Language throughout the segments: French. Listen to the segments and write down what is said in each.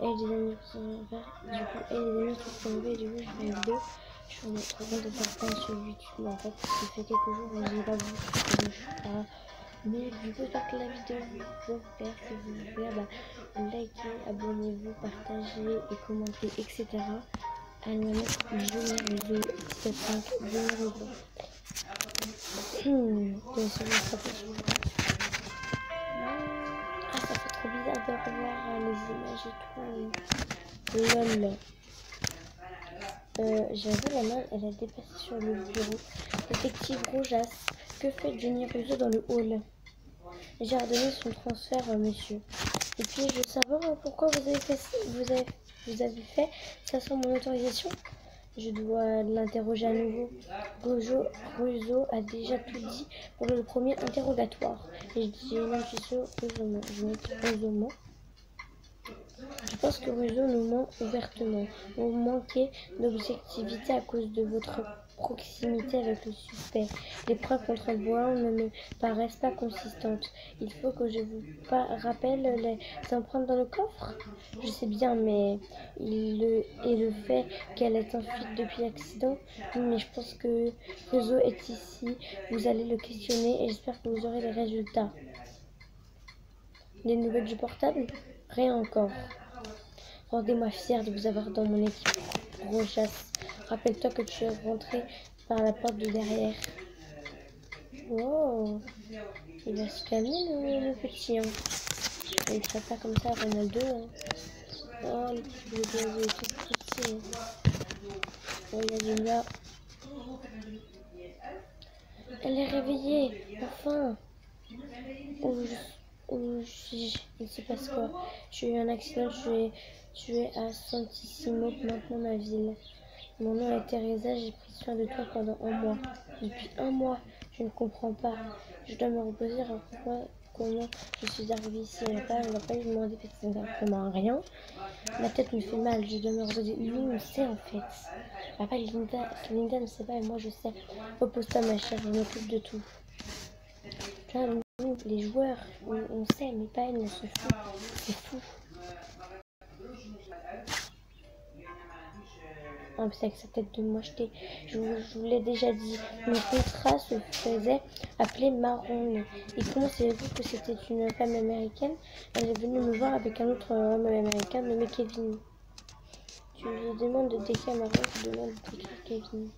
Et les amis qui sont faire, du coup, et les amis qui sont levés, du coup, je fais une vidéo sur notre compte de certains sur YouTube. En fait, ça fait quelques jours où j'ai pas vu, je suis pas. Mais du coup, j'espère que la vidéo vous plaire. Si vous plaît, bah, likez, abonnez-vous, partagez et commentez, etc. Allez, on va mettre Junior Réseau 75 Junior Réseau. Ah, ça fait trop bizarre de revoir les images et tout. Lol. J'avoue, la main, elle a dépassé sur le bureau. Détective Roujas, que fait Johnny Russo dans le hall? J'ai ordonné son transfert, monsieur. Et puis, je veux savoir pourquoi vous avez fait ça sans mon autorisation. Je dois l'interroger à nouveau. Russo a déjà tout dit pour le premier interrogatoire. Et j'ai l'intuition Russo. Je pense que Russo nous ment ouvertement. Vous manquez d'objectivité à cause de votre proximité avec le suspect. Les preuves contre Brown ne me paraissent pas consistantes. Il faut que je vous rappelle les empreintes dans le coffre. Je sais bien, mais le fait qu'elle est en fuite depuis l'accident. Oui, mais je pense que Russo est ici. Vous allez le questionner et j'espère que vous aurez les résultats. Les nouvelles du portable? Rien encore. Rendez-moi fier de vous avoir dans mon équipe. Rojas, rappelle-toi que tu es rentré par la porte de derrière. Wow, il va se calmer le petit. Hein. Il ne serait pas comme ça, Ronaldo. Hein. Oh, le tout petit. Oh, il y a Julia. Elle est réveillée, enfin. Il se passe quoi? J'ai eu un accident, tu es à Santissimo, maintenant ma ville. Mon nom est Teresa, j'ai pris soin de toi pendant un mois. Depuis un mois, je ne comprends pas. Je dois me reposer, comment je suis arrivée ici. Elle va pas lui demander parce que ça ne sert vraiment à rien. Ma tête me fait mal, je dois me reposer. Lui, on sait en fait. Papa, Linda ne sait pas et moi je sais. Repose-toi ma chère, je m'occupe de tout. Tu vois, nous, les joueurs, on sait, mais pas elle, on se fout. C'est fou. En plus avec sa tête de mocheté, je vous l'ai déjà dit, mon contrat se faisait appeler Marron. Et comment savez-vous que c'était une femme américaine? Elle est venue me voir avec un autre homme américain nommé Kevin. Tu lui demandes de décrire Marron, tu demandes de décrire Kevin.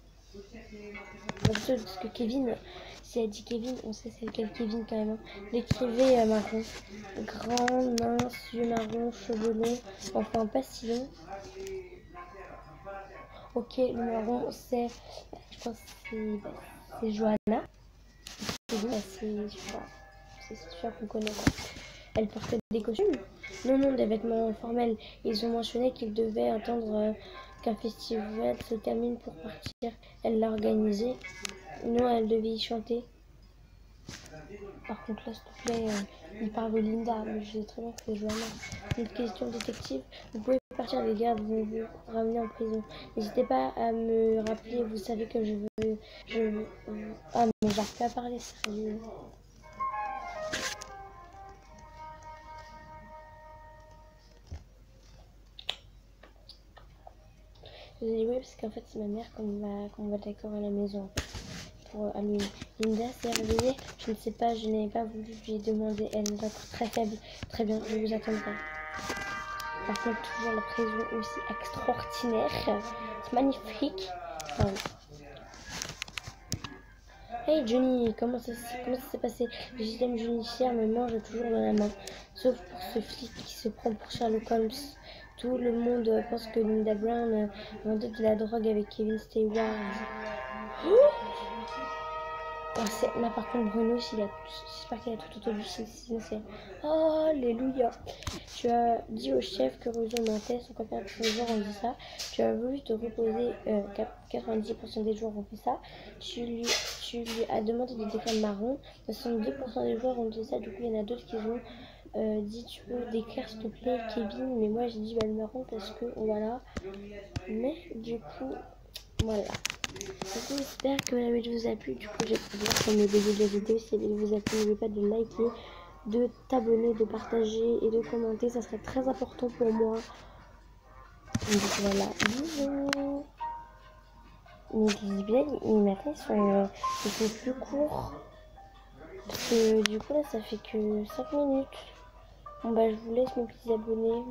Parce que Kevin, si elle dit Kevin, on sait c'est lequel Kevin quand même. Hein. Décrivez Marron. Grand, mince, yeux marrons, cheveux longs, enfin pas si long. Ok, le marron, c'est, je pense que c'est Johanna. C'est sûr qu'on connaît. Quoi. Elle portait des costumes? Non, des vêtements formels. Ils ont mentionné qu'ils devaient attendre qu'un festival se termine pour partir. Elle l'a organisé. Non, elle devait y chanter. Par contre, là, s'il te plaît, il parle de Linda, mais je sais très bien que c'est Johanna. Une question détective, vous pouvez partir, les gardes vont vous ramener en prison. N'hésitez pas à me rappeler, vous savez que je veux... Ah, mais j'arrive pas à parler, sérieux. Je vous ai dit oui, parce qu'en fait, c'est ma mère qu'on va décorer à la maison, en fait. Pour Halloween. Linda s'est réveillée. Je ne sais pas, je n'ai pas voulu lui demander. Elle est encore très faible. Très bien, je vous attendrai. Par contre, toujours la prison aussi extraordinaire. C'est magnifique. Enfin, hey Johnny, comment ça s'est passé? Le système judiciaire me mange toujours dans la main. Sauf pour ce flic qui se prend pour Sherlock Holmes. Tout le monde pense que Linda Brown vendait de la drogue avec Kevin Stewart. Oh, là par contre Bruno, j'espère qu'il a tout entendu, c'est oh, alléluia. Tu as dit au chef que Russo mentait, son copain tous les jours on dit ça. Tu as voulu te reposer, 90% des joueurs ont fait ça. Tu lui as demandé de décrire Marron, 62% des joueurs ont dit ça, du coup il y en a d'autres qui ont dit tu peux décrire s'il te plaît Kevin, mais moi j'ai dit le Marron parce que voilà. Mais du coup, voilà. J'espère que la vidéo vous a plu. Du coup, je vais vous dire comme le début de la vidéo. Si elle vous a plu, n'oubliez pas de liker, de t'abonner, de partager et de commenter. Ça serait très important pour moi. Donc voilà, bisous. Mais les blagues, maintenant ils sont plus courts. Parce que du coup là ça fait que 5 minutes. Bon bah je vous laisse mes petits abonnés.